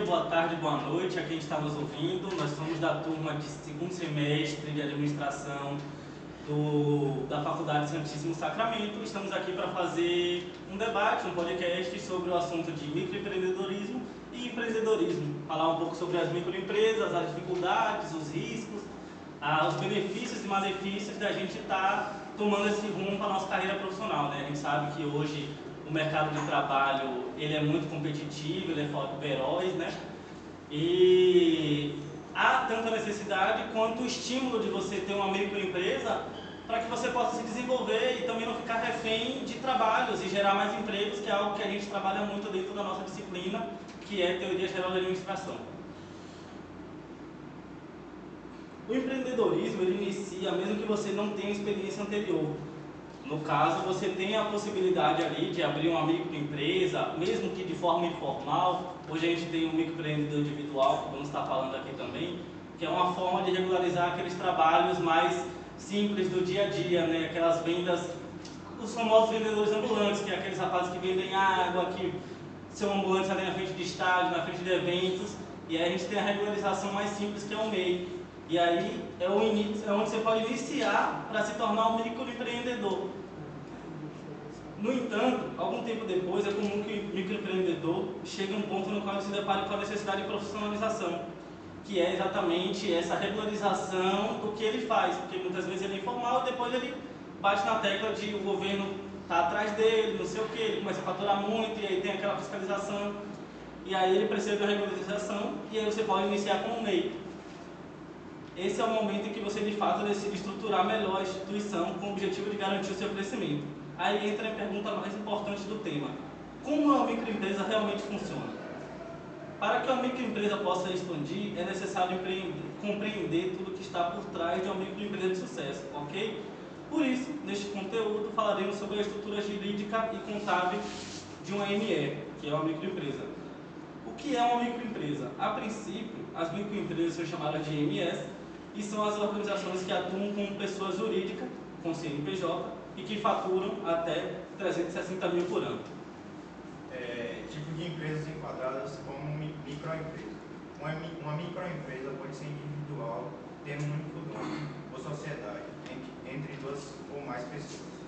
boa tarde, boa noite a quem está nos ouvindo. Nós somos da turma de segundo semestre de administração da Faculdade Santíssimo Sacramento. Estamos aqui para fazer um debate, um podcast sobre o assunto de microempreendedorismo e empreendedorismo. Falar um pouco sobre as microempresas, as dificuldades, os riscos, os benefícios e malefícios da gente estar tomando esse rumo para a nossa carreira profissional, né? A gente sabe que hoje o mercado de trabalho ele é muito competitivo, ele é feroz, né? E há tanta necessidade quanto o estímulo de você ter uma microempresa para que você possa se desenvolver e também não ficar refém de trabalhos e gerar mais empregos, que é algo que a gente trabalha muito dentro da nossa disciplina, que é Teoria Geral da Administração. O empreendedorismo ele inicia mesmo que você não tenha experiência anterior. No caso, você tem a possibilidade ali de abrir uma microempresa, mesmo que de forma informal. Hoje a gente tem um microempreendedor individual, que vamos estar falando aqui também, que é uma forma de regularizar aqueles trabalhos mais simples do dia a dia, né? Aquelas vendas, os famosos vendedores ambulantes, que é aqueles rapazes que vendem água, que são ambulantes ali na frente de estádio, na frente de eventos. E aí a gente tem a regularização mais simples, que é o MEI. E aí é onde você pode iniciar para se tornar um microempreendedor. No entanto, algum tempo depois, é comum que o microempreendedor chegue a um ponto no qual ele se depare com a necessidade de profissionalização, que é exatamente essa regularização do que ele faz, porque muitas vezes ele é informal e depois ele bate na tecla de o governo está atrás dele, não sei o que, ele começa a faturar muito e aí tem aquela fiscalização, e aí ele precisa de uma regularização e aí você pode iniciar como MEI. Esse é o momento em que você de fato decide estruturar melhor a instituição com o objetivo de garantir o seu crescimento. Aí entra a pergunta mais importante do tema: como uma microempresa realmente funciona? Para que uma microempresa possa expandir, é necessário compreender tudo que está por trás de uma microempresa de sucesso, ok? Por isso, neste conteúdo, falaremos sobre a estrutura jurídica e contábil de uma ME, que é uma microempresa. O que é uma microempresa? A princípio, as microempresas são chamadas de MEs e são as organizações que atuam como pessoa jurídica, com CNPJ, e que faturam até 360 mil por ano. Tipo de empresas enquadradas como microempresa. Uma microempresa pode ser individual, ter um único dono, ou sociedade, entre duas ou mais pessoas.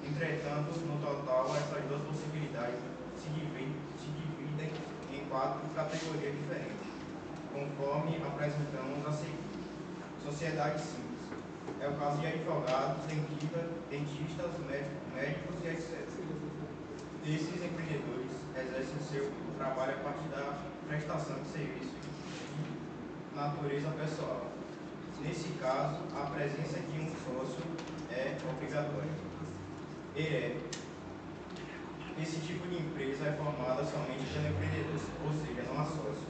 Entretanto, no total, essas duas possibilidades se dividem em 4 categorias diferentes, conforme apresentamos a seguir. Sociedade simples. É o caso de advogados, dentistas, médicos e etc. Esses empreendedores exercem seu trabalho a partir da prestação de serviço de natureza pessoal. Nesse caso, a presença de um sócio é obrigatória. Esse tipo de empresa é formada somente pelo empreendedor, ou seja, não há sócios.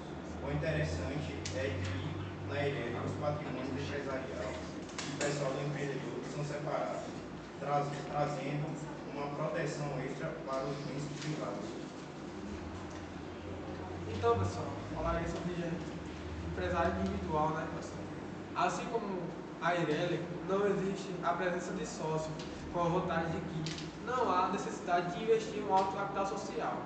O interessante é que na ERE os patrimônios empresarial e pessoal do empreendedor são separados, trazendo uma proteção extra para os bens privados. Então, pessoal, falarei sobre empresário individual, né, pessoal? Assim como a Ireli, não existe a presença de sócio, com a vantagem de que não há necessidade de investir um alto capital social.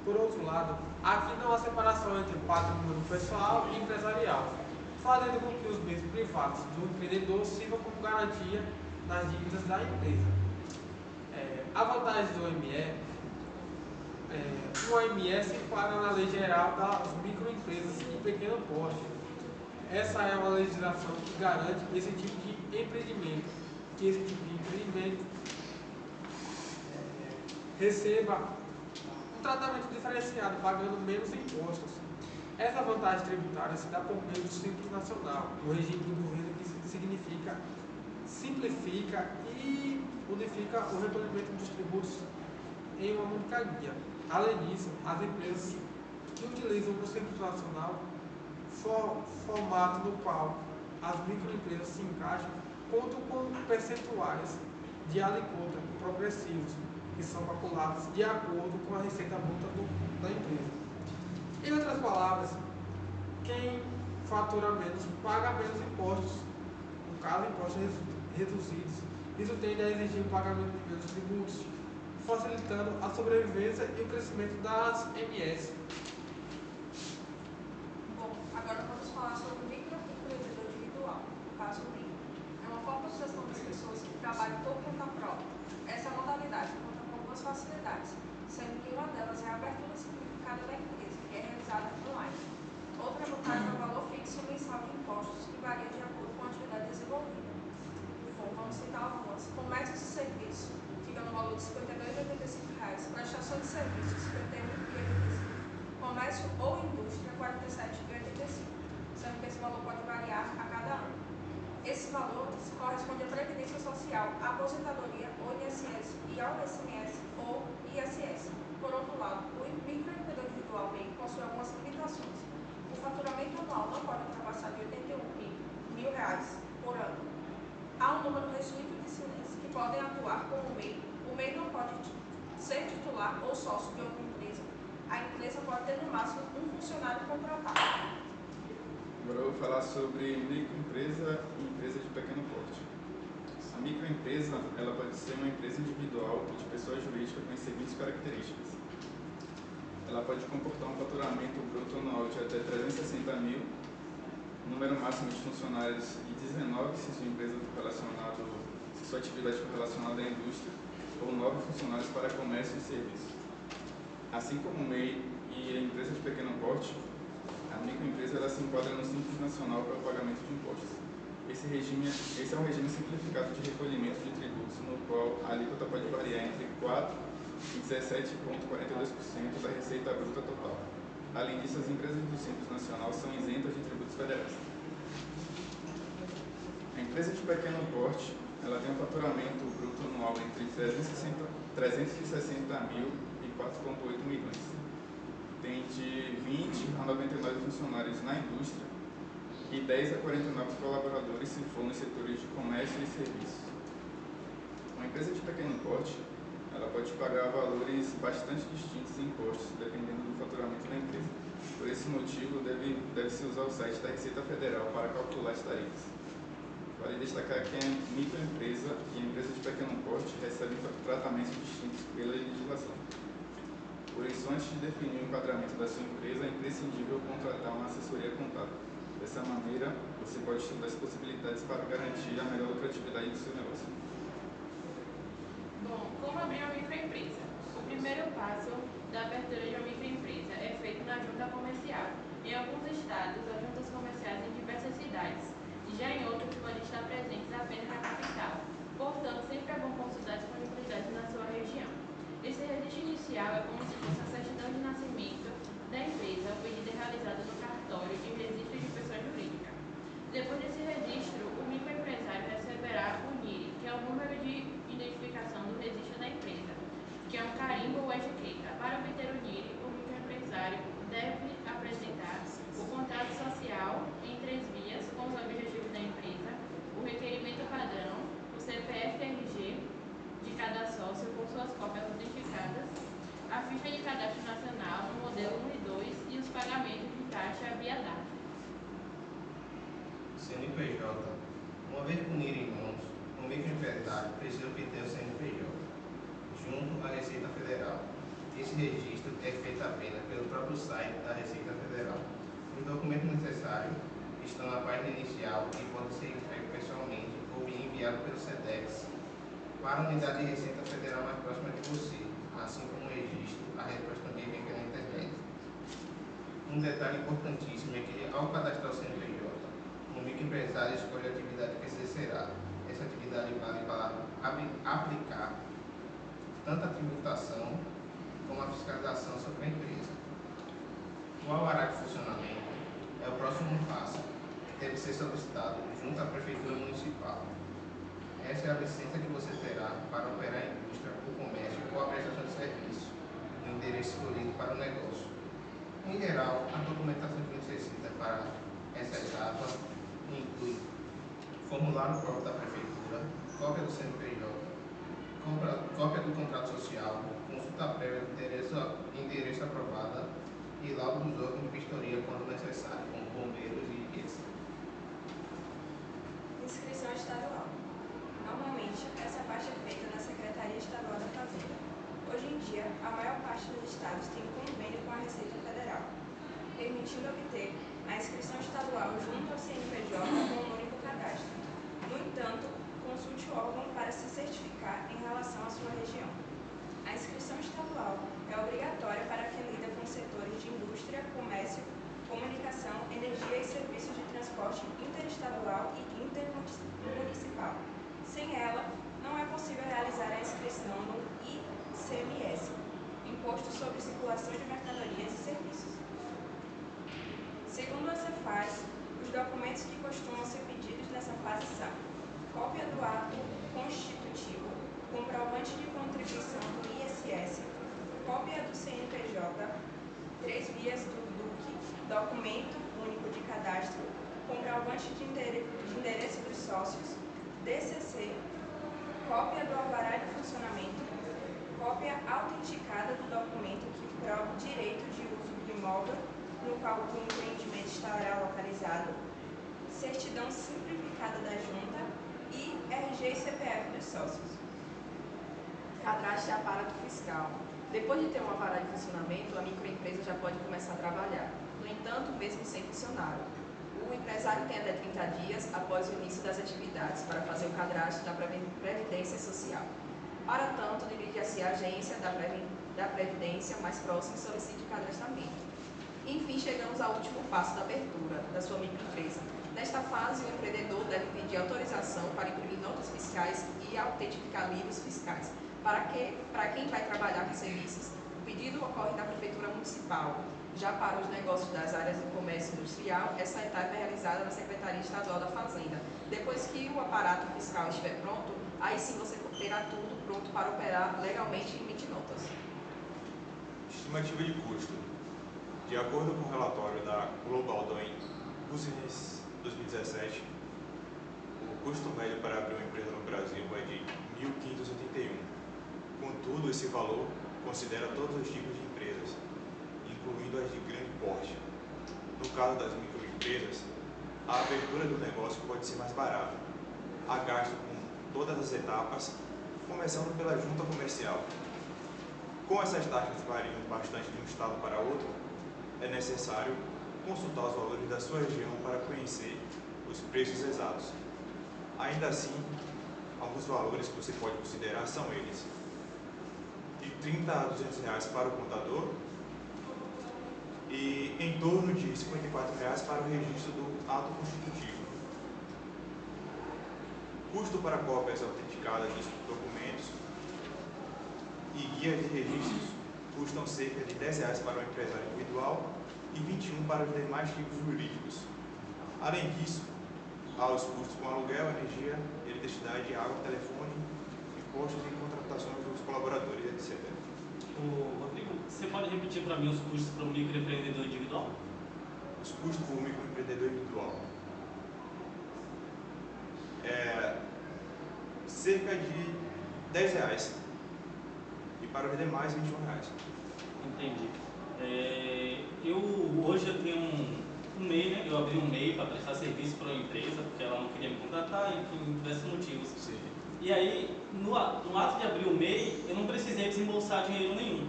Por outro lado, aqui não há separação entre patrimônio pessoal e empresarial, fazendo com que os bens privados do empreendedor sirvam como garantia nas dívidas da empresa. A vantagem do ME, uma ME se enquadra na lei geral das microempresas de pequeno porte. Essa é uma legislação que garante esse tipo de empreendimento, que esse tipo de empreendimento receba um tratamento diferenciado, pagando menos impostos. Essa vantagem tributária se dá por meio do Simples Nacional, o regime do governo que significa, simplifica e unifica o recolhimento dos tributos em uma única guia. Além disso, as empresas que utilizam o Simples Nacional, formato no qual as microempresas se encaixam, contam com percentuais de alíquota progressivos, que são calculados de acordo com a receita bruta da empresa. Em outras palavras, quem fatura menos paga menos impostos, no caso, impostos reduzidos. Isso tende a exigir o pagamento de menos tributos, facilitando a sobrevivência e o crescimento das MS. trabalho por conta própria. Essa modalidade conta com duas facilidades, sendo que uma delas é a abertura simplificada da empresa, que é realizada online. Outra vantagem é o valor fixo mensal de impostos, que varia de acordo com a atividade desenvolvida. Bom, vamos citar algumas. Comércio e serviço, fica no valor de R$ 52,85. Prestação de serviços, R$ 51,85. Comércio ou indústria, R$ 47,85. Sendo que esse valor pode variar a cada ano. Esses valores correspondem à Previdência Social, à aposentadoria, ou INSS, e ao ICMS ou ISS. Por outro lado, o microempreendedor individual MEI possui algumas limitações. O faturamento anual não pode ultrapassar de R$ 81.000 por ano. Há um número restrito de silêncios que podem atuar como MEI. O MEI não pode ser titular ou sócio de outra empresa. A empresa pode ter no máximo um funcionário contratado. Agora eu vou falar sobre microempresa e empresa de pequeno porte. A microempresa ela pode ser uma empresa individual ou de pessoa jurídica com as seguintes características. Ela pode comportar um faturamento bruto anual de até 360 mil, número máximo de funcionários de 19 se sua atividade for relacionada à indústria, ou 9 funcionários para comércio e serviço. Assim como o MEI e a empresa de pequeno porte, a microempresa ela se enquadra no Simples Nacional para o pagamento de impostos. Esse é um regime simplificado de recolhimento de tributos, no qual a alíquota pode variar entre 4% e 17,42% da receita bruta total. Além disso, as empresas do Simples Nacional são isentas de tributos federais. A empresa de pequeno porte ela tem um faturamento bruto anual entre 360 mil e 4,8 milhões. Tem de 20 a 99 funcionários na indústria e 10 a 49 colaboradores se for nos setores de comércio e serviços. Uma empresa de pequeno porte ela pode pagar valores bastante distintos em impostos, dependendo do faturamento da empresa. Por esse motivo, deve-se usar o site da Receita Federal para calcular as tarifas. Vale destacar que a microempresa e a empresa de pequeno porte recebem tratamentos distintos pela legislação. Por isso, antes de definir o enquadramento da sua empresa, é imprescindível contratar uma assessoria contábil. Dessa maneira, você pode estudar as possibilidades para garantir a melhor lucratividade do seu negócio. Bom, como abrir uma microempresa? O primeiro passo da abertura de uma microempresa é feito na junta comercial. Em alguns estados, as juntas comerciais em diversas cidades, e já em outros podem estar presentes apenas na capital. Portanto, sempre é bom consultar a disponibilidade na sua região. Esse registro inicial é como se fosse a certidão de nascimento da empresa. O pedido é realizado no cartório de registro de pessoa jurídica. Depois desse registro, o microempresário receberá o NIRI, que é o número de identificação do registro da empresa, que é um carimbo ou etiqueta. Para obter o NIRI, o microempresário deve apresentar o contrato social em 3 vias com os objetivos da empresa, o requerimento padrão, o CPF-RG de cada sócio com suas cópias autenticadas, a ficha de cadastro nacional no modelo 1 e 2 e os pagamentos de taxa via DARF. CNPJ. Uma vez com o NIRI em mãos, o microempresário precisa obter o CNPJ, junto à Receita Federal. Esse registro é feito apenas pelo próprio site da Receita Federal. Os documentos necessários estão na página inicial e podem ser entregues pessoalmente ou enviados pelo SEDEX para a unidade de Receita Federal mais próxima de você, assim como o registro, a resposta também vem pela internet. Um detalhe importantíssimo é que, ao cadastrar o CNPJ, o microempresário escolhe a atividade que exercerá. Essa atividade vale para aplicar tanto a tributação como a fiscalização sobre a empresa. O alvará de funcionamento é o próximo passo, que deve ser solicitado junto à Prefeitura Municipal. Essa é a licença que você terá para operar a indústria, o comércio ou a prestação de serviço, no endereço escolhido para o negócio. Em geral, a documentação que necessita para essa etapa inclui formulário próprio da Prefeitura, cópia do CNPJ, cópia do contrato social, consulta prévia de endereço aprovada e laudo dos órgãos de vistoria quando necessário, como bombeiros e IES. Inscrição estadual. Normalmente, essa parte é feita na Secretaria Estadual da Fazenda. Hoje em dia, a maior parte dos estados tem convênio com a Receita Federal, permitindo obter a inscrição estadual junto ao CNPJ com um único cadastro. No entanto, com consulte o órgão para se certificar em relação à sua região. A inscrição estadual é obrigatória para quem lida com setores de indústria, comércio, comunicação, energia e serviços de transporte interestadual e intermunicipal. Sem ela, não é possível realizar a inscrição no ICMS, Imposto sobre Circulação de Mercadorias e Serviços. Segundo a Cefaz, os documentos que costumam ser pedidos nessa fase são cópia do ato constitutivo, comprovante de contribuição do ISS, cópia do CNPJ, 3 vias do DUC, documento único de cadastro, comprovante de endereço dos sócios, DCC, cópia do alvará de funcionamento, cópia autenticada do documento que prova o direito de uso do imóvel no qual o empreendimento estará localizado, certidão simplificada da junta e RG e CPF dos sócios. Cadastro e aparato fiscal. Depois de ter um alvará de funcionamento, a microempresa já pode começar a trabalhar. No entanto, mesmo sem funcionário, o empresário tem até 30 dias após o início das atividades para fazer o cadastro da Previdência Social. Para tanto, dirige-se à agência da Previdência mais próxima e solicite o cadastramento. Enfim, chegamos ao último passo da abertura da sua microempresa. Nesta fase, o empreendedor deve pedir autorização para imprimir notas fiscais e autentificar livros fiscais. Para quem vai trabalhar com serviços, o pedido ocorre na Prefeitura Municipal. Já para os negócios das áreas do comércio industrial, essa etapa é realizada na Secretaria Estadual da Fazenda. Depois que o aparato fiscal estiver pronto, aí sim você terá tudo pronto para operar legalmente e emitir notas. Estimativa de custo. De acordo com o relatório da Global Doing Business 2017, o custo médio para abrir uma empresa no Brasil é de R$ 1.581. Contudo, esse valor considera todos os tipos de empresas, incluindo as de grande porte. No caso das microempresas, a abertura do negócio pode ser mais barata. Há gasto com todas as etapas, começando pela junta comercial. Como essas taxas variam bastante de um estado para outro, é necessário consultar os valores da sua região para conhecer os preços exatos. Ainda assim, alguns valores que você pode considerar são eles: de R$ 30 a R$ 200 para o contador e em torno de R$ 54 para o registro do ato constitutivo. Custo para cópias autenticadas dos documentos e guias de registros custam cerca de R$ 10 para o empresário individual e R$ 21 para os demais tipos jurídicos. Além disso, há os custos com aluguel, energia, eletricidade, água, telefone, impostos e contratações dos colaboradores, etc. Rodrigo, você pode repetir para mim os custos para o microempreendedor individual? Os custos para o microempreendedor individual é cerca de R$ 10 e para os demais R$ 21. Entendi. Hoje eu tenho um MEI, né? Eu abri um MEI para prestar serviço para uma empresa, porque ela não queria me contratar, enfim, diversos motivos. Sim. E aí, no ato de abrir o MEI, eu não precisei desembolsar dinheiro nenhum.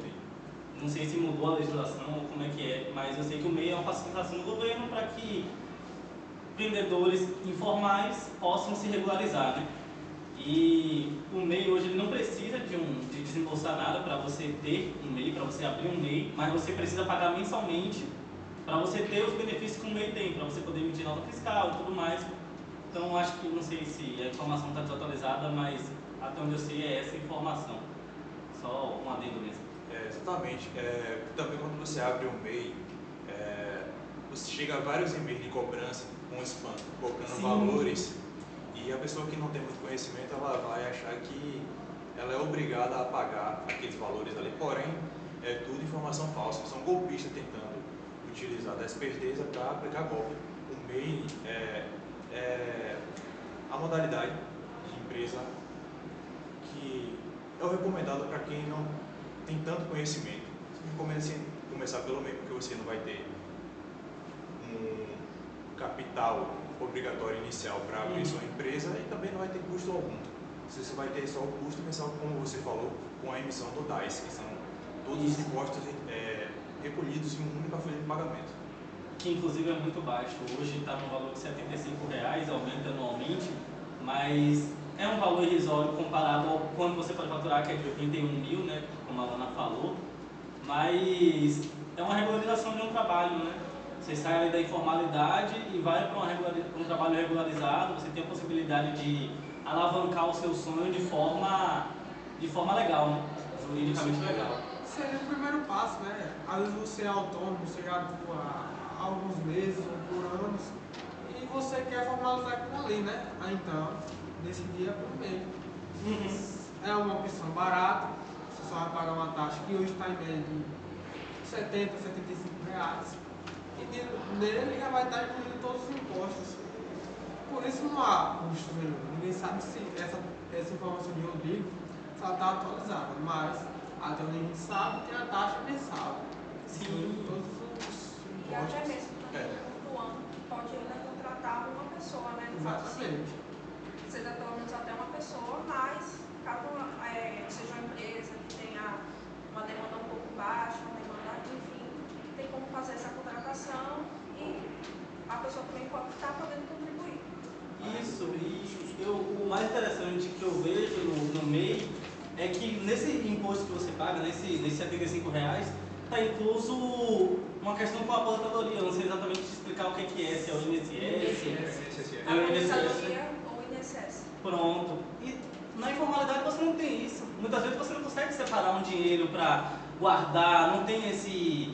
Não sei se mudou a legislação ou como é que é, mas eu sei que o MEI é uma facilitação do governo para que vendedores informais possam se regularizar, né? E o MEI hoje ele não precisa de desembolsar nada para você ter um MEI, para você abrir um MEI, mas você precisa pagar mensalmente para você ter os benefícios que o MEI tem, para você poder emitir nota fiscal e tudo mais. Então acho que, não sei se a informação está desatualizada, mas até onde eu sei é essa informação. Só um adendo mesmo. Exatamente. Também quando você abre um MEI, você chega a vários e-mails de cobrança com spam, cobrando valores, e a pessoa que não tem muito conhecimento, ela vai achar que ela é obrigada a pagar aqueles valores ali, porém, é tudo informação falsa, são golpistas tentando utilizar da esperteza para aplicar golpe. O MEI é a modalidade de empresa que é o recomendado para quem não tem tanto conhecimento. Recomenda-se começar pelo MEI, porque você não vai ter um capital obrigatório inicial para abrir sua empresa e também não vai ter custo algum. Você vai ter só o custo mensal, como você falou, com a emissão do DAS, que são todos os impostos recolhidos em uma única folha de pagamento. Que inclusive é muito baixo. Hoje está no valor de R$ 75, aumenta anualmente, mas é um valor irrisório comparado ao quanto você pode faturar, que é de 81 mil, né, como a Lana falou, mas é uma regularização de um trabalho, né? Você sai ali da informalidade e vai para um trabalho regularizado, você tem a possibilidade de alavancar o seu sonho de forma legal, né? Juridicamente legal. Seria o primeiro passo, né? Às vezes você é autônomo, você já atua há alguns meses ou por anos e você quer formalizar com a lei, né? Aí então, decidir por meio. É uma opção barata, você só vai pagar uma taxa que hoje está em média de 70, 75 reais. E nele já vai estar incluindo todos os impostos. Por isso não há custo nenhum. Ninguém sabe se essa informação de Rodrigo está atualizada, mas até onde a gente sabe tem a taxa mensal. Sim. Todos os E até impostos. mesmo no ano pode ainda contratar uma pessoa, né? No caso, Exatamente. seja pelo menos até uma pessoa, mas caso seja uma empresa que tenha uma demanda um pouco baixa, uma demanda, enfim, tem como fazer essa contratação e a pessoa também pode estar podendo contribuir. Isso, e o mais interessante que eu vejo no MEI é que nesse imposto que você paga, nesses R$75, está incluso uma questão com a aposentadoria. Eu não sei exatamente explicar o que é, se é o INSS. É o INSS. Aposentadoria ou INSS. Pronto. E na informalidade você não tem isso. Muitas vezes você não consegue separar um dinheiro para guardar, não tem esse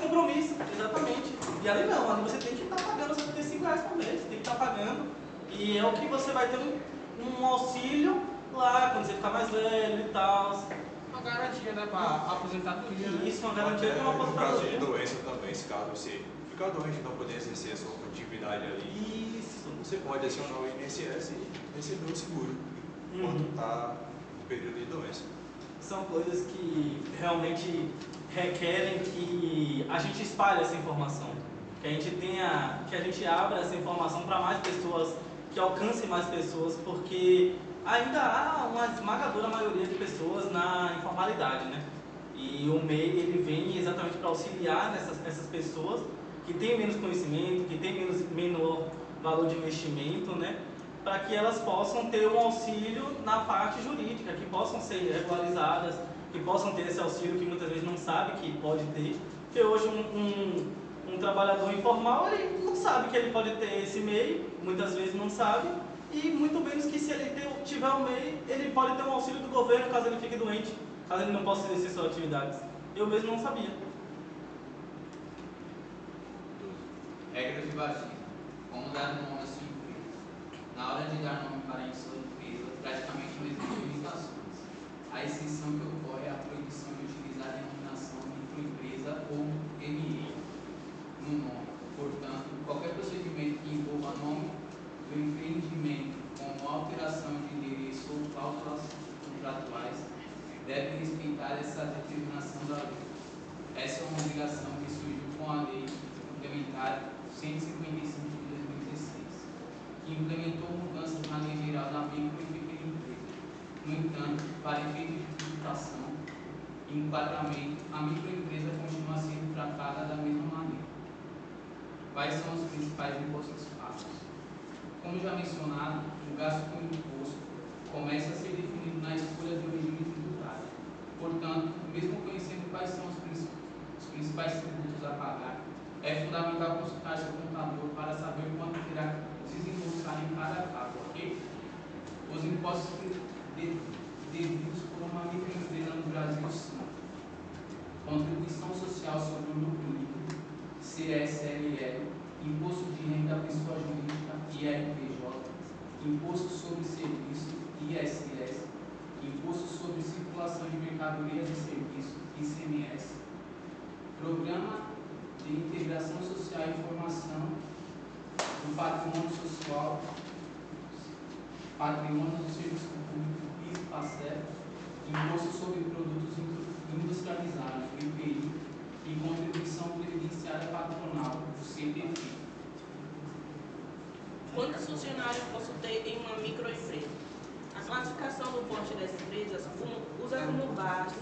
compromisso, exatamente. E ali não, ali você tem que estar pagando R$75 por mês, tem que estar pagando. E é o que você vai ter um auxílio lá, quando você ficar mais velho e tal. Uma garantia, né, para a aposentadoria. Né? Isso, uma garantia para uma No caso de aposentadoria. doença também, se caso você ficar doente e não poder exercer a sua atividade ali, Isso. você pode acionar o INSS e receber o seguro enquanto está no período de doença. São coisas que realmente requerem que a gente espalhe essa informação, que a gente abra essa informação para mais pessoas, que alcance mais pessoas, porque ainda há uma esmagadora maioria de pessoas na informalidade, né? E o MEI ele vem exatamente para auxiliar essas pessoas que têm menos conhecimento, que têm menor valor de investimento, né? Para que elas possam ter um auxílio na parte jurídica, que possam ser regularizadas, que possam ter esse auxílio que muitas vezes não sabe que pode ter. Porque hoje um trabalhador informal, ele não sabe que ele pode ter esse MEI, muitas vezes não sabe, e muito menos que se ele tiver um MEI, ele pode ter um auxílio do governo caso ele fique doente, caso ele não possa exercer suas atividades. Eu mesmo não sabia. Regras de batismo. Como dar nome à sua empresa? Na hora de dar nome para a sua empresa, praticamente não existem limitações. A exceção que ocorre é a proibição de utilizar a denominação microempresa ou ME no nome. Portanto, qualquer procedimento que envolva nome do empreendimento, como alteração de endereço ou cláusulas contratuais, deve respeitar essa determinação da lei. Essa é uma obrigação que surgiu com a Lei Complementar 155 de 2016, que implementou mudanças na Lei Geral da Micro e Pequena Empresa. No entanto, para efeito de tributação e enquadramento, a microempresa continua sendo tratada da mesma maneira. Quais são os principais impostos pagos? Como já mencionado, o gasto com imposto começa a ser definido na escolha do regime tributário. Portanto, mesmo conhecendo quais são os principais tributos a pagar, é fundamental consultar seu contador para saber quanto terá que desembolsar em cada caso, ok? Os impostos devidos por uma microempresa no Brasil são contribuição social sobre o lucro líquido, CSLL, imposto de renda à pessoa jurídica, IRPJ, imposto sobre serviço, ISS, imposto sobre circulação de mercadorias e serviços, ICMS, programa de integração social e formação do patrimônio social, patrimônio do serviço público, PIS/PASEP, imposto sobre produtos industrializados, IPI, e contribuição previdenciária patronal, o CPP. Quantos funcionários posso ter em uma microempresa? A classificação do porte das empresas usa como base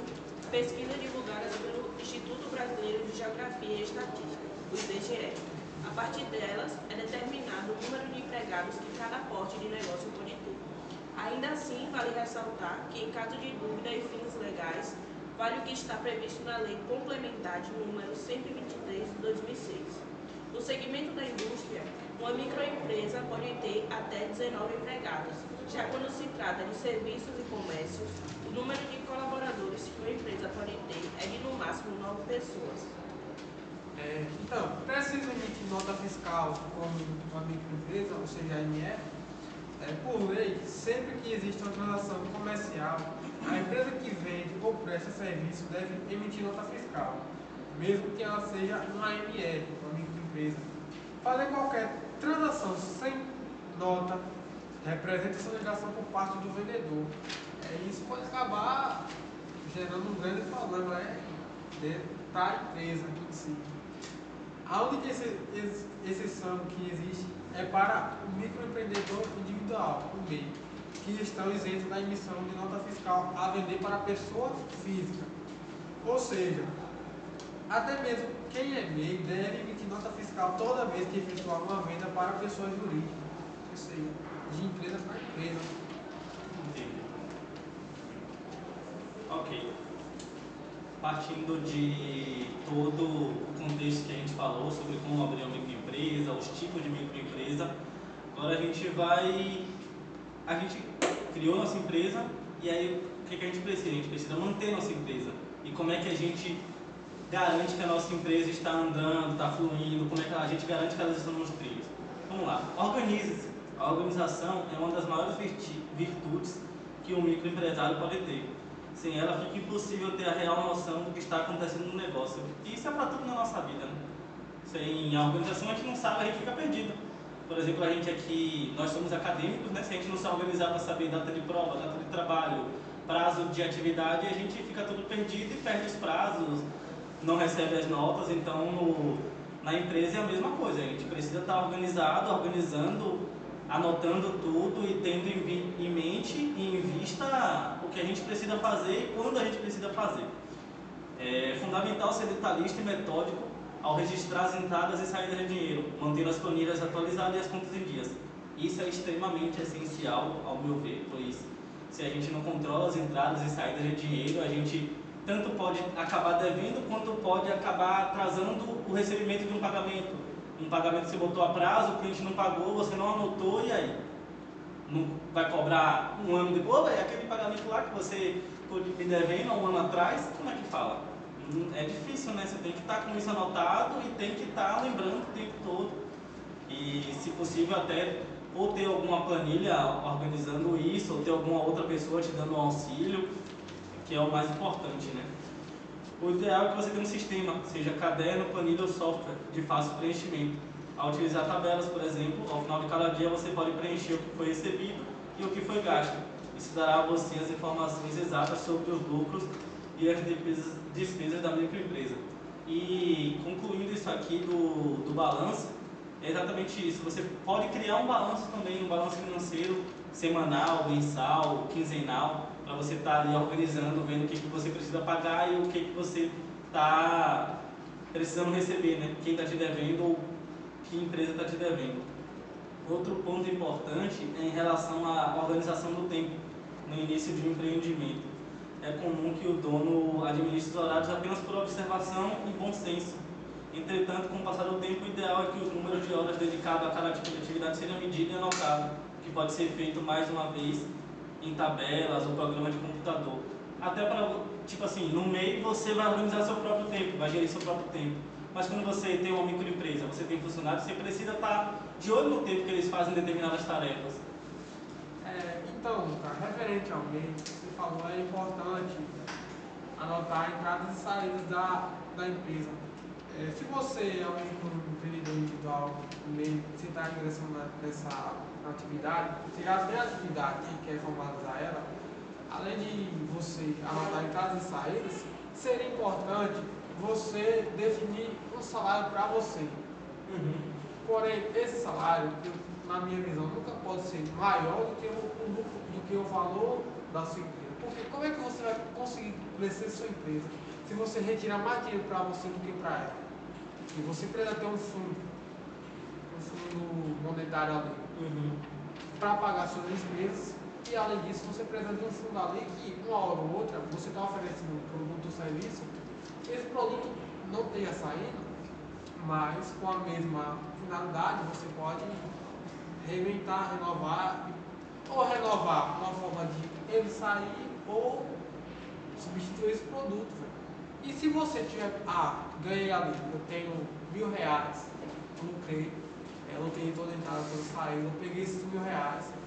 pesquisas divulgadas pelo Instituto Brasileiro de Geografia e Estatística, o IBGE. A partir delas, é determinado o número de empregados que cada porte de negócio pode ter. Ainda assim, vale ressaltar que, em caso de dúvida e fins legais, vale o que está previsto na Lei Complementar de número 123 de 2006. No segmento da indústria, uma microempresa pode ter até 19 empregados. Já quando se trata de serviços e comércios, o número de colaboradores que uma empresa pode ter é de no máximo 9 pessoas. Então, precisa emitir nota fiscal como uma microempresa, ou seja, a ME. Por lei, sempre que existe uma transação comercial, a empresa que vende ou presta serviço deve emitir nota fiscal, mesmo que ela seja uma AME, uma microempresa. Fazer qualquer transação sem nota representa sonegação por parte do vendedor. Isso pode acabar gerando um grande problema para a empresa em si. A única exceção que existe é para o microempreendedor individual, o MEI, que estão isentos da emissão de nota fiscal a vender para pessoa física. Ou seja, até mesmo quem é MEI deve emitir nota fiscal toda vez que efetuar uma venda para pessoa jurídica, ou seja, de empresa para empresa. Entendi. Ok. Partindo de todo o contexto que a gente falou sobre como abrir uma microempresa, os tipos de microempresa, agora a gente criou nossa empresa e aí o que a gente precisa? A gente precisa manter nossa empresa. E como é que a gente garante que a nossa empresa está andando, está fluindo, como é que a gente garante que elas estão nos trilhos? Vamos lá, organize-se. A organização é uma das maiores virtudes que um microempresário pode ter. Sem ela fica impossível ter a real noção do que está acontecendo no negócio. E isso é para tudo na nossa vida, né? Sem a organização a gente não sabe, a gente fica perdido. Por exemplo, a gente aqui, nós somos acadêmicos, né? Se a gente não se organizar para saber data de prova, data de trabalho, prazo de atividade, a gente fica tudo perdido e perde os prazos, não recebe as notas. Então, na empresa é a mesma coisa, a gente precisa estar organizado, organizando, anotando tudo e tendo em mente e em vista o que a gente precisa fazer e quando a gente precisa fazer. É fundamental ser detalhista e metódico ao registrar as entradas e saídas de dinheiro, mantendo as planilhas atualizadas e as contas em dias. Isso é extremamente essencial, ao meu ver, pois se a gente não controla as entradas e saídas de dinheiro, a gente tanto pode acabar devendo quanto pode acabar atrasando o recebimento de um pagamento. Um pagamento que você botou a prazo, o cliente não pagou, você não anotou, e aí? Não vai cobrar um ano depois? É aquele pagamento lá que você ficou me devendo há um ano atrás? Como é que fala? É difícil, né? Você tem que estar com isso anotado e tem que estar lembrando o tempo todo. E, se possível, até ou ter alguma planilha organizando isso, ou ter alguma outra pessoa te dando um auxílio, que é o mais importante, né? O ideal é que você tenha um sistema, seja caderno, planilha ou software, de fácil preenchimento. Ao utilizar tabelas, por exemplo, ao final de cada dia você pode preencher o que foi recebido e o que foi gasto. Isso dará a você as informações exatas sobre os lucros e as despesas da microempresa. E concluindo isso aqui do balanço, é exatamente isso. Você pode criar um balanço também, um balanço financeiro semanal, mensal, quinzenal, para você estar ali organizando, vendo o que você precisa pagar e o que você está precisando receber, né? Quem está te devendo ou que empresa está te devendo. Outro ponto importante é em relação à organização do tempo no início de um empreendimento. É comum que o dono administre os horários apenas por observação e bom senso. Entretanto, com o passar do tempo, o ideal é que os números de horas dedicados a cada tipo de atividade seja medido e anotado, que pode ser feito mais uma vez em tabelas ou programa de computador. Até para, tipo assim, no meio você vai organizar seu próprio tempo, vai gerir seu próprio tempo. Mas quando você tem uma microempresa, você tem funcionários, você precisa estar de olho no tempo que eles fazem determinadas tarefas. Então, referente ao MEI, você falou, é importante anotar entradas e saídas da empresa. Se você é um microempreendedor individual, MEI, você está ingressando nessa atividade, você já tem a atividade e quer formalizar ela, além de você anotar entradas e saídas, seria importante você definir um salário para você. Porém, esse salário, na minha visão, nunca pode ser maior do que o valor da sua empresa. Porque como é que você vai conseguir crescer sua empresa se você retirar mais dinheiro para você do que para ela? E você precisa ter um fundo. fundo monetário ali para pagar suas despesas. E além disso, você precisa de um fundo ali que uma hora ou outra você está oferecendo um produto ou serviço, esse produto não tenha saído, mas com a mesma finalidade você pode reinventar, renovar, ou renovar uma forma de ele sair ou substituir esse produto. E se você tiver, ganhei ali, eu tenho R$1.000, lucrei, lucrei toda a entrada, toda a saída, eu peguei esses R$1.000,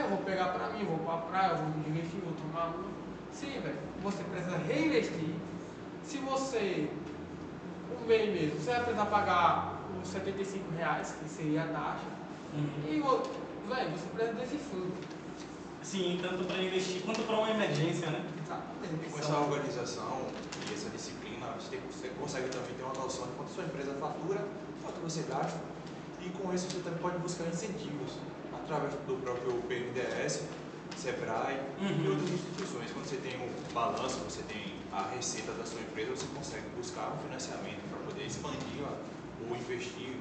eu vou pegar pra mim, vou pra praia, vou me divertir, vou tomar uma. Sim, velho, você precisa reinvestir. Se você, um mês mesmo, você vai precisar pagar os R$75, que seria a taxa, e, velho, você precisa desse fundo. Sim, tanto para investir quanto para uma emergência, né? Exatamente. Com essa organização e essa disciplina, você consegue também ter uma noção de quanto a sua empresa fatura, quanto você gasta, e com isso você também pode buscar incentivos através do próprio BNDES, Sebrae e outras instituições. Quando você tem o balanço, você tem a receita da sua empresa, você consegue buscar um financiamento para poder expandir ou investir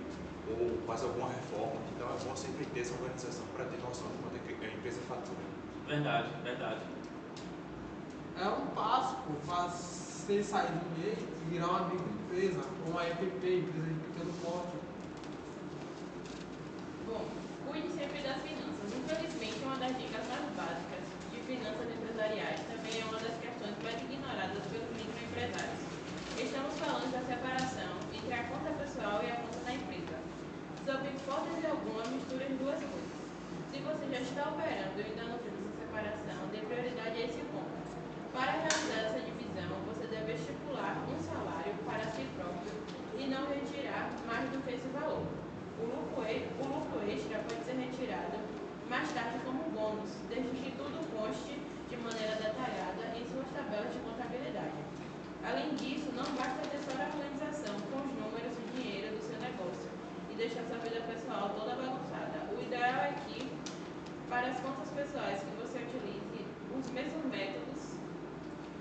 ou fazer alguma reforma. Então é bom sempre ter essa organização para ter noção de quanto a empresa fatura. Verdade, verdade. É um passo para você sair do meio e virar uma microempresa, ou uma EPP, empresa de pequeno porte. Bom, cuide sempre das finanças. Infelizmente, uma das dicas mais básicas de finanças empresariais também é uma das questões mais ignoradas pelos microempresários. Estamos falando da separação entre a conta pessoal e a conta da empresa. Sob hipótese alguma, misture as duas coisas. Se você já está operando e ainda não fez essa separação, dê prioridade a esse ponto. Para realizar essa divisão, você deve estipular um salário para si próprio e não retirar mais do que esse valor. O lucro extra pode ser retirado mais tarde como bônus, desde que tudo conste de maneira detalhada em suas tabelas de contabilidade. Além disso, não basta ter só a organização com os números e dinheiro do seu negócio e deixar sua vida pessoal toda bagunçada. O ideal é que, para as contas pessoais, que você utilize os mesmos métodos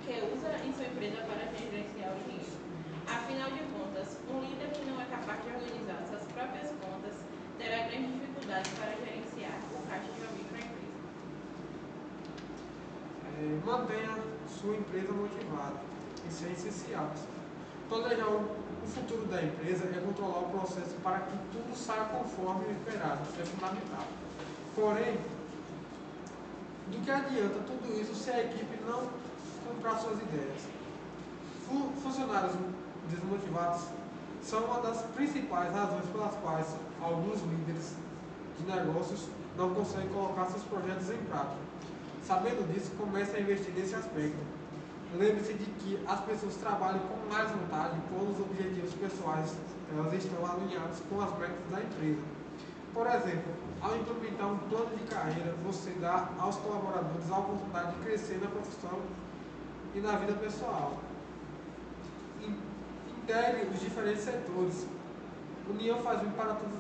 que usa em sua empresa para gerenciar o dinheiro. Afinal de contas, um líder que não é capaz de organizar suas próprias contas terá grandes dificuldades para gerenciar o caixa de uma microempresa. Mantenha sua empresa motivada. Isso é essencial. Planejar o futuro da empresa é controlar o processo para que tudo saia conforme o esperado. Isso é fundamental. Porém, do que adianta tudo isso se a equipe não comprar suas ideias? Funcionários desmotivados são uma das principais razões pelas quais alguns líderes de negócios não conseguem colocar seus projetos em prática. Sabendo disso, comece a investir nesse aspecto. Lembre-se de que as pessoas trabalham com mais vontade quando os objetivos pessoais elas estão alinhados com as metas da empresa. Por exemplo, ao implementar um plano de carreira, você dá aos colaboradores a oportunidade de crescer na profissão e na vida pessoal. Integre os diferentes setores. União faz bem para todos,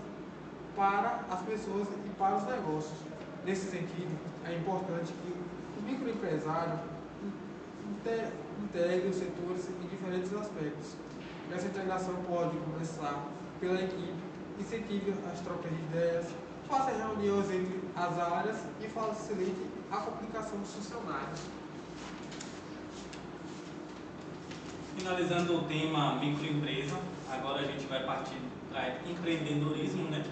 para as pessoas e para os negócios. Nesse sentido, é importante que o microempresário integre os setores em diferentes aspectos. Essa integração pode começar pela equipe, incentive as trocas de ideias, faça reuniões entre as áreas e facilite a comunicação dos funcionários. Finalizando o tema microempresa, agora a gente vai partir para empreendedorismo, né?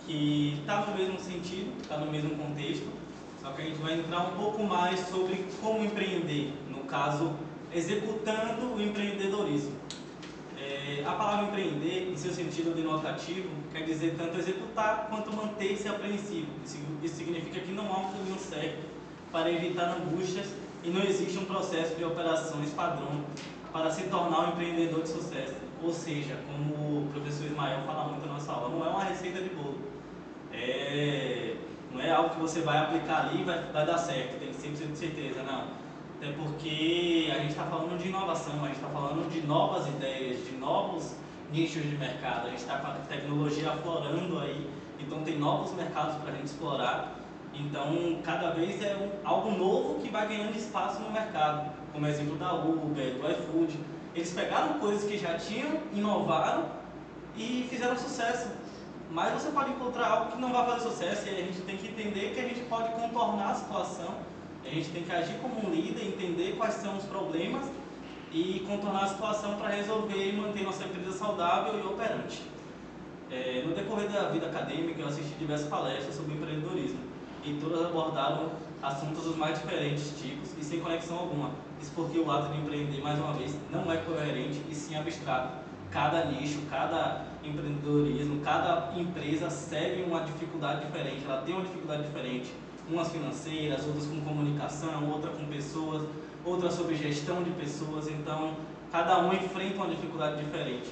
Que está no mesmo sentido, está no mesmo contexto, só que a gente vai entrar um pouco mais sobre como empreender, no caso, executando o empreendedorismo. A palavra empreender, em seu sentido denotativo, quer dizer tanto executar quanto manter-se apreensivo. Isso significa que não há um caminho certo para evitar angústias e não existe um processo de operações padrão para se tornar um empreendedor de sucesso. Ou seja, como o professor Ismael fala muito na nossa aula, não é uma receita de bolo. Não é algo que você vai aplicar ali e vai dar certo, tem 100% de certeza, não. Até porque a gente está falando de inovação, a gente está falando de novas ideias, de novos nichos de mercado, a gente está com a tecnologia aflorando aí, então tem novos mercados para a gente explorar. Então, cada vez é algo novo que vai ganhando espaço no mercado, como exemplo da Uber, do iFood. Eles pegaram coisas que já tinham, inovaram e fizeram sucesso. mas você pode encontrar algo que não vai fazer sucesso e a gente tem que entender que a gente pode contornar a situação, a gente tem que agir como um líder, entender quais são os problemas e contornar a situação para resolver e manter nossa empresa saudável e operante. No decorrer da vida acadêmica, eu assisti diversas palestras sobre empreendedorismo e todas abordaram assuntos dos mais diferentes tipos e sem conexão alguma. Isso porque o ato de empreender, mais uma vez, não é coerente e sim abstrato. Cada nicho, cada empreendedorismo, cada empresa segue uma dificuldade diferente, ela tem uma dificuldade diferente, umas financeiras, outras com comunicação, outra com pessoas, outra sobre gestão de pessoas, então cada um enfrenta uma dificuldade diferente.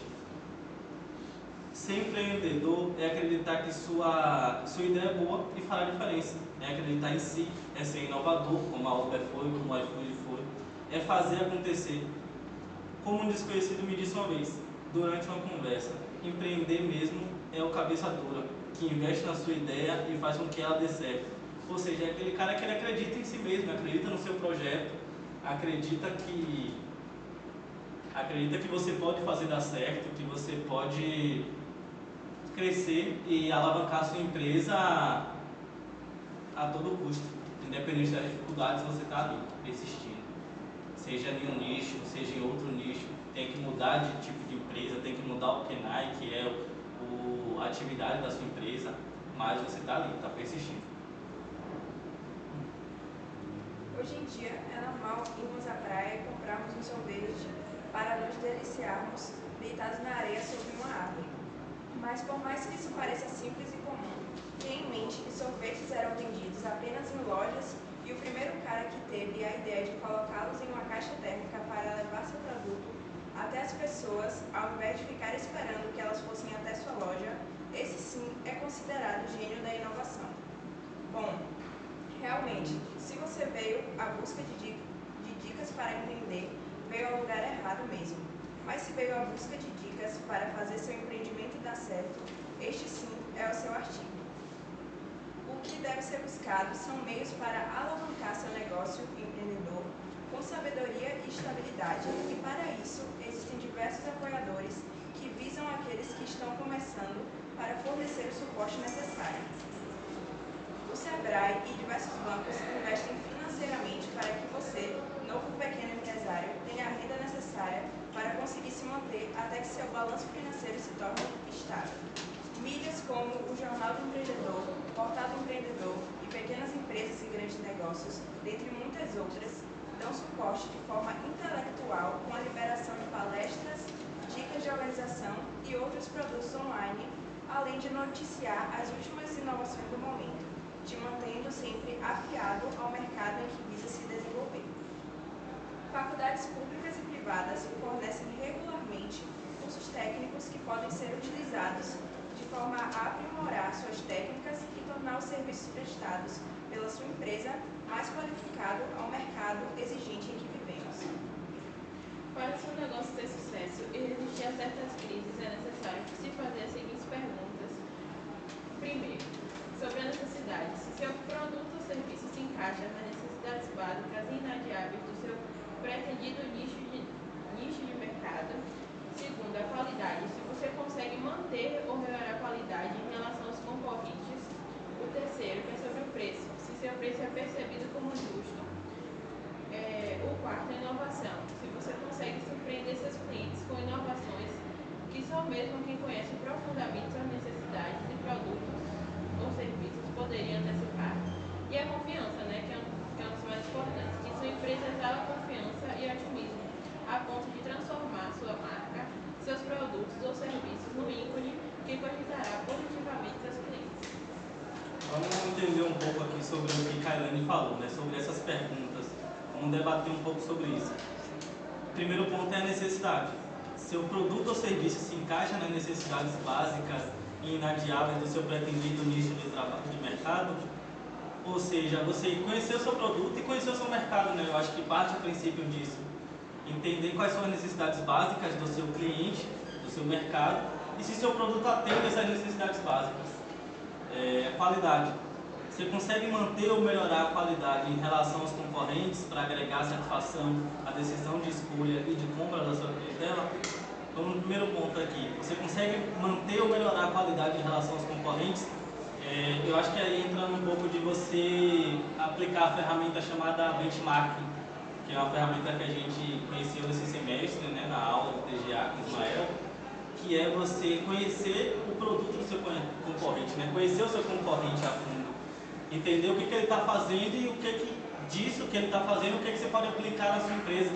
Ser empreendedor é acreditar que sua ideia é boa e fará diferença, é acreditar em si, é ser inovador, como a Uber foi, como a iFood foi, é fazer acontecer. Como um desconhecido me disse uma vez, durante uma conversa, empreender mesmo é o cabeça dura, que investe na sua ideia e faz com que ela dê certo. Ou seja, é aquele cara que ele acredita em si mesmo, acredita no seu projeto, acredita que você pode fazer dar certo, que você pode crescer e alavancar a sua empresa a todo custo, independente das dificuldades, você está ali, persistindo. Seja em um nicho, seja em outro nicho, tem que mudar de tipo de empresa, tem que mudar o KENAI, que é a atividade da sua empresa, mas você está ali, está persistindo. Hoje em dia é normal irmos à praia e comprarmos um sorvete para nos deliciarmos deitados na areia sob uma árvore. Mas por mais que isso pareça simples e comum, tenha em mente que sorvetes eram vendidos apenas em lojas e o primeiro cara que teve a ideia de colocá-los em uma caixa térmica para levar seu produto até as pessoas, ao invés de ficar esperando que elas fossem até sua loja, esse sim é considerado gênio da inovação. Bom, realmente, se você veio à busca de dicas para empreender, veio ao lugar errado mesmo. Mas se veio à busca de dicas para fazer seu empreendimento dar certo, este sim é o seu artigo. O que deve ser buscado são meios para alavancar seu negócio empreendedor com sabedoria e estabilidade. E para isso, existem diversos apoiadores que visam aqueles que estão começando para fornecer o suporte necessário. O Sebrae e diversos bancos investem financeiramente para que você, novo pequeno empresário, tenha a renda necessária para conseguir se manter até que seu balanço financeiro se torne estável. Mídias como o Jornal do Empreendedor, Portal do Empreendedor e pequenas empresas e grandes negócios, dentre muitas outras, dão suporte de forma intelectual com a liberação de palestras, dicas de organização e outros produtos online, além de noticiar as últimas inovações do momento, te mantendo sempre afiado ao mercado em que visa se desenvolver. Faculdades públicas e privadas fornecem regularmente cursos técnicos que podem ser utilizados de forma a aprimorar suas técnicas e tornar os serviços prestados pela sua empresa mais qualificado ao mercado exigente em que vivemos. Para o seu negócio ter sucesso e resistir a certas crises, é necessário se fazer as seguintes perguntas. Primeiro, sobre a necessidade. Se seu produto ou serviço se encaixa nas necessidades básicas e inadiáveis do seu pretendido nicho de mercado. Segundo, a qualidade. Se você consegue manter ou melhorar a qualidade em relação aos concorrentes. O terceiro, que é sobre o preço. Se seu preço é percebido como justo. O quarto, a inovação. Se você consegue surpreender seus clientes com inovações que só mesmo quem conhece profundamente suas necessidades de produtos ou serviços poderia antecipar. E a confiança, né, que é um dos mais importantes, que sua empresa exala confiança e otimismo, a ponto de transformar sua marca, seus produtos ou serviços no ícone que cogitará positivamente seus clientes. Vamos entender um pouco aqui sobre o que Kailane falou, né, sobre essas perguntas. Vamos debater um pouco sobre isso. O primeiro ponto é a necessidade. Seu produto ou serviço se encaixa nas necessidades básicas e inadiáveis do seu pretendido nicho de mercado? Ou seja, você conhecer o seu produto e conhecer o seu mercado, né? Eu acho que parte do princípio disso. Entender quais são as necessidades básicas do seu cliente, do seu mercado, e se seu produto atende essas necessidades básicas. Qualidade. Você consegue manter ou melhorar a qualidade em relação aos concorrentes para agregar satisfação à decisão de escolha e de compra da sua clientela? Então, falou no primeiro ponto aqui, você consegue manter ou melhorar a qualidade em relação aos concorrentes, eu acho que aí entra um pouco de você aplicar a ferramenta chamada benchmarking, que é uma ferramenta que a gente conheceu nesse semestre, né, na aula do TGA com o Ismael, que é você conhecer o produto do seu concorrente, né, conhecer o seu concorrente a fundo, entender o que ele está fazendo e o que disso que ele está fazendo, o que você pode aplicar na sua empresa,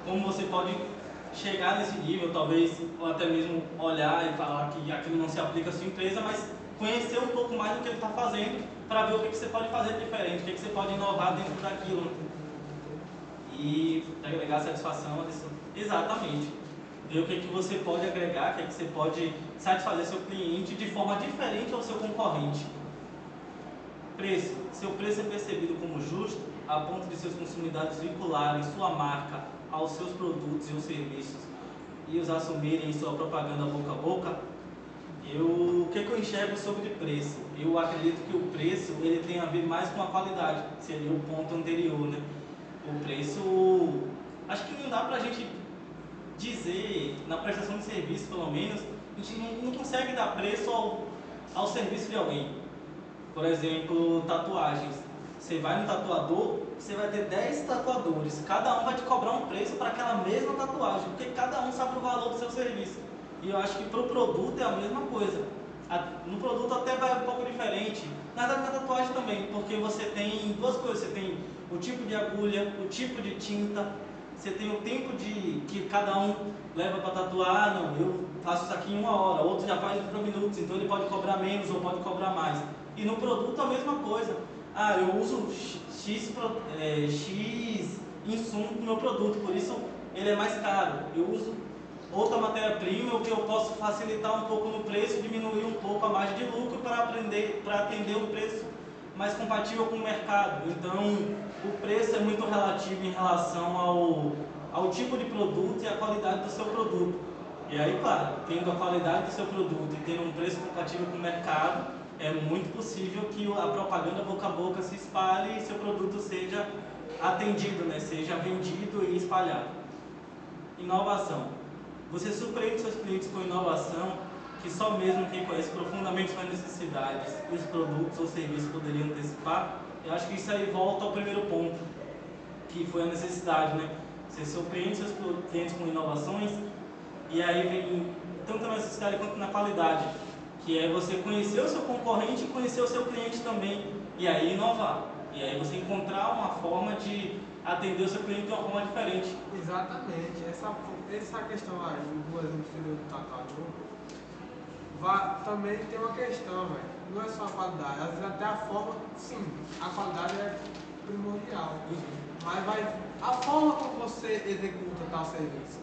como você pode chegar nesse nível, talvez, ou até mesmo olhar e falar que aquilo não se aplica à sua empresa, mas conhecer um pouco mais do que ele está fazendo para ver o que você pode fazer de diferente, o que você pode inovar dentro daquilo. E agregar satisfação, exatamente. Ver o que você pode agregar, o que você pode satisfazer seu cliente de forma diferente ao seu concorrente. Preço. Seu preço é percebido como justo a ponto de seus consumidores vincularem sua marca aos seus produtos e os serviços e os assumirem em sua propaganda boca a boca. O que eu enxergo sobre preço? Eu acredito que o preço ele tem a ver mais com a qualidade, seria o ponto anterior, né? O preço, acho que não dá pra gente dizer, na prestação de serviço pelo menos, a gente não consegue dar preço ao serviço de alguém. Por exemplo, tatuagens. Você vai no tatuador, você vai ter 10 tatuadores, cada um vai te cobrar um preço para aquela mesma tatuagem, porque cada um sabe o valor do seu serviço. E eu acho que para o produto é a mesma coisa. No produto até vai um pouco diferente, na tatuagem também, porque você tem duas coisas, você tem o tipo de agulha, o tipo de tinta, você tem o tempo que cada um leva para tatuar. Não, eu faço isso aqui em 1 hora, outro já faz em 30 minutos, então ele pode cobrar menos ou pode cobrar mais. E no produto a mesma coisa. Eu uso X insumo no meu produto, por isso ele é mais caro. Eu uso outra matéria-prima, o que eu posso facilitar um pouco no preço, diminuir um pouco a margem de lucro para atender um preço mais compatível com o mercado. Então, o preço é muito relativo em relação ao tipo de produto e à qualidade do seu produto. E aí, claro, tendo a qualidade do seu produto e tendo um preço compatível com o mercado, é muito possível que a propaganda boca a boca se espalhe e seu produto seja atendido, né? Seja vendido e espalhado. Inovação. Você surpreende seus clientes com inovação que só mesmo quem conhece profundamente suas necessidades e os produtos ou serviços poderiam antecipar. Eu acho que isso aí volta ao primeiro ponto, que foi a necessidade, né? Você surpreende seus clientes com inovações e aí vem tanto na necessidade quanto na qualidade, que é você conhecer o seu concorrente e conhecer o seu cliente também, e aí inovar. E aí você encontrar uma forma de atender o seu cliente de uma forma diferente. Exatamente. Essa questão aí, do exemplo do tatuador, também tem uma questão, velho. Não é só a qualidade, às vezes até a forma, sim, a qualidade é primordial. Mas a forma como você executa tal serviço,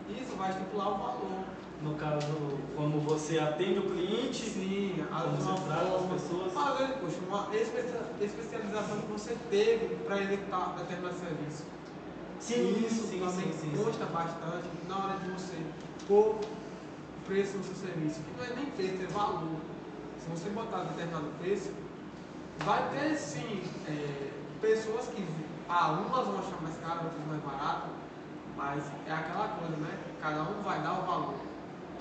isso vai estipular o valor. No caso, como você atende o cliente, sim, como você trata as pessoas. Às vezes, poxa, uma especialização que você teve para executar determinado serviço. Isso também consta bastante na hora de você pôr preço no seu serviço. Que não é nem preço, é valor. Se você botar determinado preço, vai ter sim pessoas que umas vão achar mais caro, outras mais barato, mas é aquela coisa, né? Cada um vai dar o valor.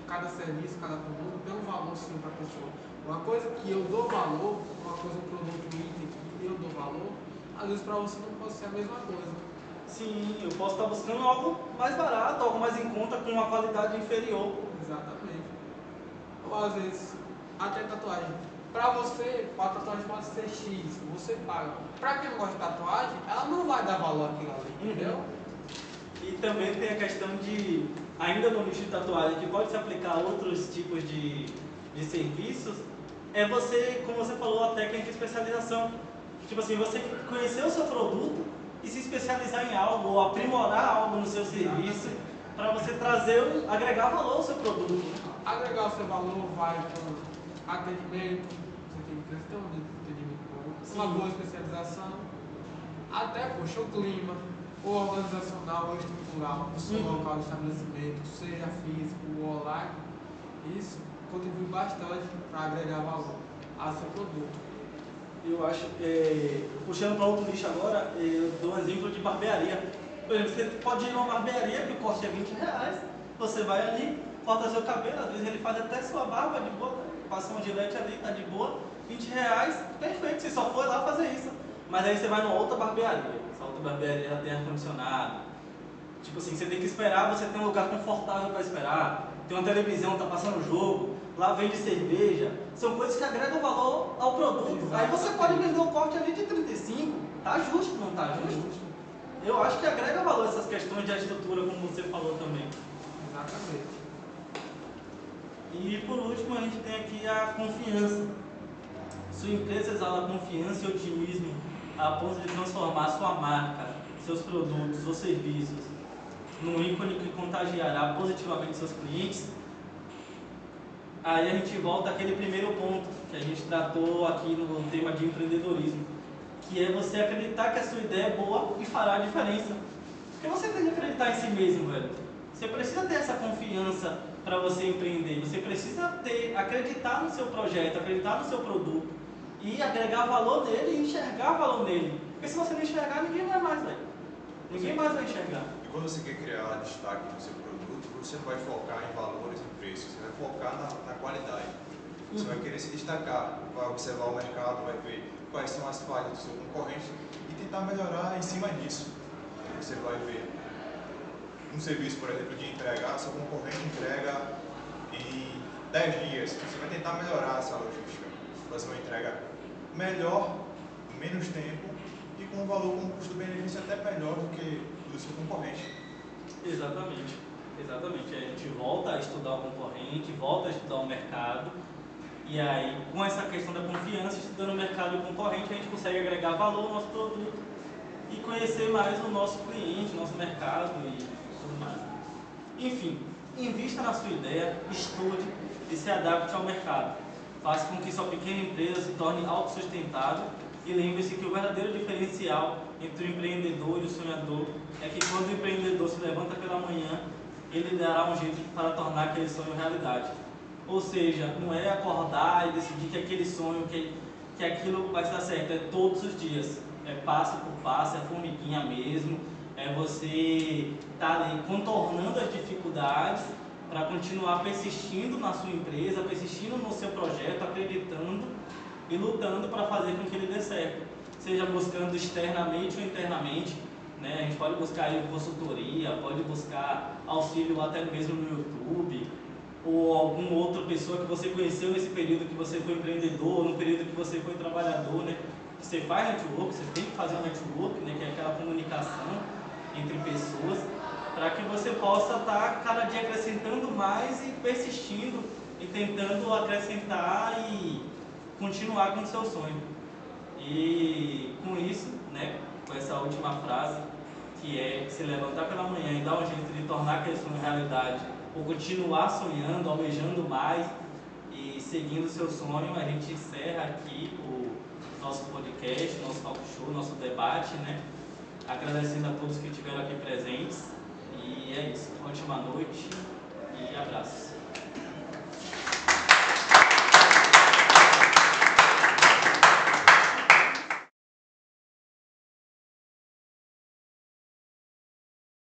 Cada serviço, cada produto tem um valor sim para a pessoa. Uma coisa que eu dou valor, uma coisa, um produto, um item que eu dou valor, às vezes para você não pode ser a mesma coisa. Sim, eu posso estar buscando algo mais barato, algo mais em conta, com uma qualidade inferior. Exatamente. Ou às vezes, até tatuagem. Para você, a tatuagem pode ser X, você paga. Para quem não gosta de tatuagem, ela não vai dar valor àquilo ali, entendeu? E também tem a questão de, ainda no nicho de tatuagem, que pode se aplicar a outros tipos de serviços, é você, como você falou, a técnica de especialização. Tipo assim, você conhecer o seu produto e se especializar em algo, ou aprimorar algo no seu serviço, para você agregar valor ao seu produto. Né? Agregar o seu valor vai com atendimento, você tem que ter um atendimento bom, uma boa especialização, até, poxa, o clima, ou organizacional ou estrutural do seu local de estabelecimento, seja físico ou online, isso contribui bastante para agregar valor ao seu produto. Eu acho, puxando para outro nicho agora, eu dou um exemplo de barbearia. Por exemplo, você pode ir numa barbearia que o corte é R$20, você vai ali, corta seu cabelo, às vezes ele faz até sua barba de boa, passa um gilete ali, tá de boa, R$20, perfeito, você só foi lá fazer isso. Mas aí você vai numa outra barbearia, essa outra barbearia já tem ar-condicionado. Tipo assim, você tem que esperar, você tem um lugar confortável para esperar, tem uma televisão, tá passando jogo, lá vende cerveja, são coisas que agregam valor ao produto. Aí você pode vender um corte ali de 35, tá justo, não tá justo? Eu acho que agrega valor essas questões de estrutura, como você falou também. Exatamente. E por último, a gente tem aqui a confiança. Sua empresa exala confiança e otimismo a ponto de transformar sua marca, seus produtos ou serviços num ícone que contagiará positivamente seus clientes. Aí a gente volta àquele primeiro ponto que a gente tratou aqui no tema de empreendedorismo, que é você acreditar que a sua ideia é boa e fará a diferença. Porque você tem que acreditar em si mesmo, velho. Você precisa ter essa confiança para você empreender. Você precisa acreditar no seu projeto, acreditar no seu produto e agregar valor nele e enxergar valor nele. Porque se você não enxergar, ninguém vai mais, velho. Ninguém mais vai enxergar. E quando você quer criar destaque no seu produto, você não vai focar em valores e preços, você vai focar na qualidade. Você vai querer se destacar, vai observar o mercado, vai ver quais são as falhas do seu concorrente e tentar melhorar em cima disso. Você vai ver um serviço, por exemplo, de entregar, seu concorrente entrega em 10 dias. Você vai tentar melhorar essa logística, fazer uma entrega melhor, em menos tempo e com um valor, com um custo-benefício até melhor do que do seu concorrente. Exatamente, exatamente. Aí a gente volta a estudar o concorrente, volta a estudar o mercado. E aí, com essa questão da confiança, estudando o mercado e o concorrente, a gente consegue agregar valor ao nosso produto e conhecer mais o nosso cliente, o nosso mercado e tudo mais. Enfim, invista na sua ideia, estude e se adapte ao mercado. Faça com que sua pequena empresa se torne autossustentável e lembre-se que o verdadeiro diferencial entre o empreendedor e o sonhador é que quando o empreendedor se levanta pela manhã, ele dará um jeito para tornar aquele sonho realidade. Ou seja, não é acordar e decidir que aquele sonho, que aquilo vai dar certo, é todos os dias. É passo por passo, é formiguinha mesmo, é você estar ali contornando as dificuldades para continuar persistindo na sua empresa, persistindo no seu projeto, acreditando e lutando para fazer com que ele dê certo. Seja buscando externamente ou internamente, né? A gente pode buscar aí consultoria, pode buscar auxílio até mesmo no YouTube, ou alguma outra pessoa que você conheceu nesse período que você foi empreendedor, ou no período que você foi trabalhador, né? Você faz network, você tem que fazer um network, né? Que é aquela comunicação entre pessoas, para que você possa estar cada dia acrescentando mais e persistindo e tentando acrescentar e continuar com o seu sonho. E com isso, né? Com essa última frase, que é se levantar pela manhã e dar um jeito de tornar aquele sonho realidade, ou continuar sonhando, almejando mais e seguindo o seu sonho, a gente encerra aqui o nosso podcast, nosso talk show, nosso debate, né? Agradecendo a todos que estiveram aqui presentes. E é isso. Ótima noite.